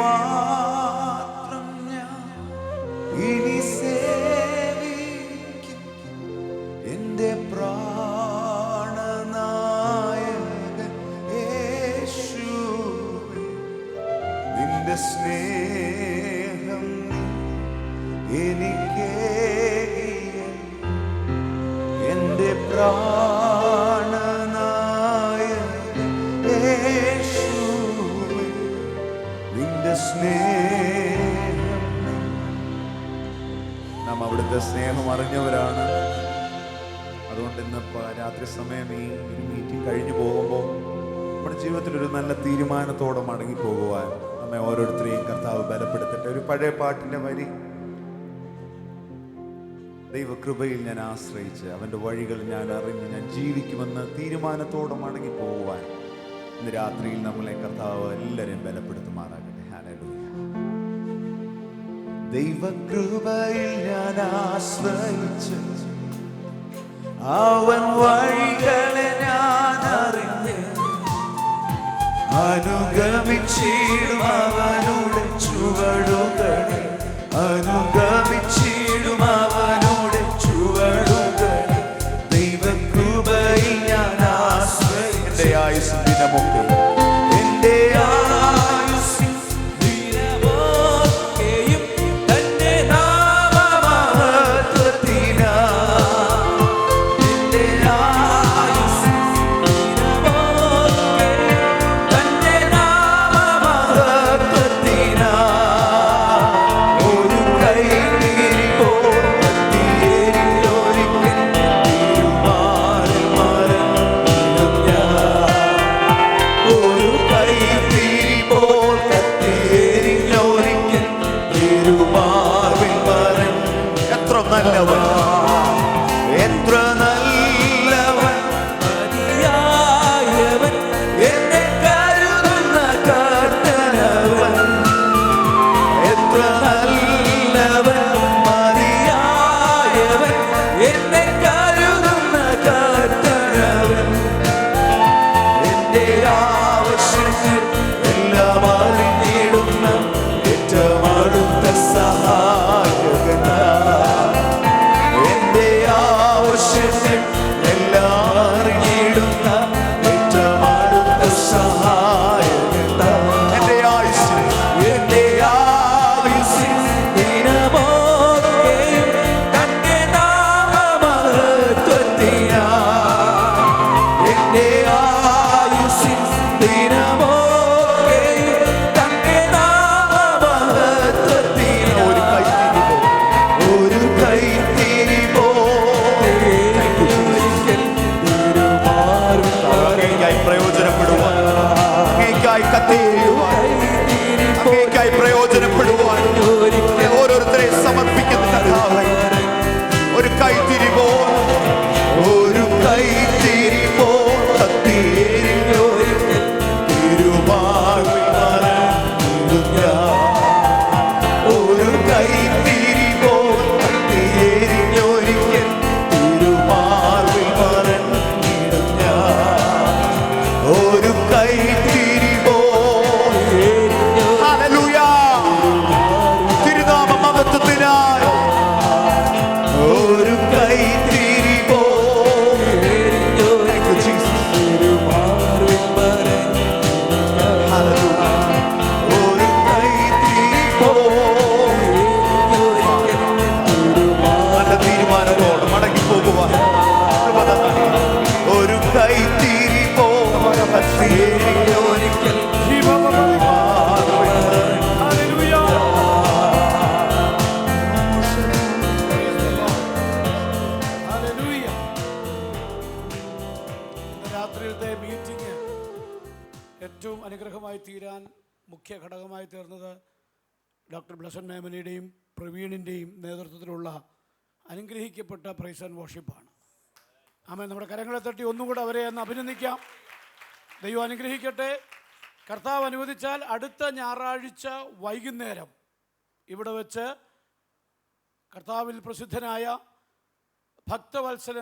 മാത്രം ഞാൻ ഇനി സേവിക്കും എൻ്റെ പ്രാണനായകൻ യേശുവേ. നിന്റെ സ്നേഹം എനിക്കേകിയ എൻ്റെ പ്രാണനായകൻ യേശുവേ. നിന്റെ സ്നേഹം, നാം അവിടുത്തെ സ്നേഹം അറിഞ്ഞവരാണ്. അതുകൊണ്ട് ഇന്ന് രാത്രി സമയം ഈ ഒരു മീറ്റിംഗ് കഴിഞ്ഞു പോകുമ്പോൾ നമ്മുടെ ജീവിതത്തിൽ ഒരു നല്ല തീരുമാനത്തോടെ മടങ്ങി പോകുവാൻ നമ്മെ ഓരോരുത്തരെയും കർത്താവ് ബലപ്പെടുത്തട്ടെ. ഒരു പഴയ പാട്ടിൻ്റെ വരി, ദൈവകൃപയിൽ ഞാൻ ആശ്രയിച്ച് അവൻ്റെ വഴികൾ ഞാൻ അറിഞ്ഞ് ഞാൻ ജീവിക്കുമെന്ന് തീരുമാനത്തോടെ മടങ്ങി പോകുവാൻ ഇന്ന് രാത്രിയിൽ നമ്മളെ കർത്താവ് എല്ലാവരെയും ബലപ്പെടുത്തുമാറാകട്ടെ. ഹല്ലേലൂയ. ദൈവകൃപയിൽ ഞാൻ ആശ്രയിച്ച് അവൻ വഴികളെ ഞാൻ അറിഞ്ഞ് അനുഗമിച്ചിടും അവനുടെ ചുവടുകളെ, അനുഗമിച്ചിടും അവനുടെ ചുവടുകളെ. ദൈവകൃപയിൽ ഞാൻ ആശ്രയിച്ച് എൻ്റെ ആയുസ് ദിനമൊക്കെ, എൻ്റെ ആയുസ് ദിനമൊക്കെയും തന്റെ നാമമഹത്വത്തിനാ, എൻ്റെ ആയുസ് ദിനമൊക്കെയും തന്റെ നാമമഹത്വത്തിനാ. ഒരു കൈത്തിരി പോൽ കത്തിയെരിഞ്ഞൊരിക്കൽ തിരുമാറിൽ മറഞ്ഞിടും ഞാൻ. ഒരു കൈത്തിരി പോൽ കത്തിയെരിഞ്ഞൊരിക്കൽ തിരുമാറിൽ മറഞ്ഞ. എത്ര നല്ലവൻ, എത്ര നല്ലവൻ, മതിയായവൻ, എന്നെ കരുതുന്ന കർത്തനവൻ. എത്ര നല്ലവൻ, മതിയായവൻ, എന്നെ കരുതുന്ന കർത്തനവൻ. എൻ്റെ ആവശ്യങ്ങൾ എല്ലാം അറിഞ്ഞിടുന്ന ഏറ്റവും അടുത്ത സഹായകനാ. എൻ്റെ ആവശ്യങ്ങൾ എല്ലാം അറിഞ്ഞിടുന്ന ഏറ്റവും അടുത്ത സഹായകനാ. എൻ്റെ ആയുസ്സിൽ, എൻ്റെ ആയുസ്സിൽ ദിനമൊക്കെയും തന്റെ നാമമഹത്വത്തിനാ. എൻ്റെ ആയുസ്സിൽ ദിനമൊക്കെയും തന്റെ നാമമഹത്വത്തിനാ. ഒരു കൈത്തിരി അങ്ങേയ്ക്കായി പ്രയോജനപ്പെടുവാൻ, അങ്ങേയ്ക്കായി കത്തിയെരിയുവാൻ, അങ്ങേയ്ക്കായി പ്രയോജനപ്പെടുവാൻ ഓരോരുത്തരെ സമർപ്പിക്കുന്ന കർത്താവേ, ഒരു കൈത്തിരി പോൽ, ഒരു കൈത്തിരി പോൽ കത്തിയെരിഞ്ഞൊരിക്കൽ തിരുമാറിൽ മറഞ്ഞിടും ഞാൻ. ഒരു കൈത്തിരി പോൽ കത്തിയെരിഞ്ഞൊരിക്കൽ തിരുമാറിൽ മറഞ്ഞിടും ഞാൻ. ഒരു കൈത്തിരി പോൽ. ഹല്ലേലൂയ. തിരുനാമ മഹത്വത്തിനായി ഒരു കൈത്തിരി പോൽ. Thank you, Jesus. ഹല്ലേലൂയ. ഒരു കൈത്തിരി പോൽ. നല്ല തീരുമാനത്തോടെ മടങ്ങി പോകുവാൻ ഒരു കൈത്തിരി പോൽ കത്തിയെരിഞ്ഞൊരിക്കൽ രാത്രിയിലത്തെ മീറ്റിംഗ് ഏറ്റവും അനുഗ്രഹമായി തീരാൻ മുഖ്യ ഘടകമായി തീർന്നത് ഡോക്ടർ ബ്ലസൻ മേമനയുടെയും പ്രവീണിൻ്റെയും നേതൃത്വത്തിലുള്ള അനുഗ്രഹിക്കപ്പെട്ട പ്രൈസ് ആൻഡ് വർഷിപ്പാണ്. ആമേൻ. നമ്മുടെ കരങ്ങളെ തട്ടി ഒന്നുകൂടെ അവരെ ഒന്ന് അഭിനന്ദിക്കാം. ദൈവം അനുഗ്രഹിക്കട്ടെ. കർത്താവ് അനുവദിച്ചാൽ അടുത്ത ഞായറാഴ്ച വൈകുന്നേരം ഇവിടെ വെച്ച് കർത്താവിൽ പ്രസിദ്ധനായ ഭക്തവത്സലൻ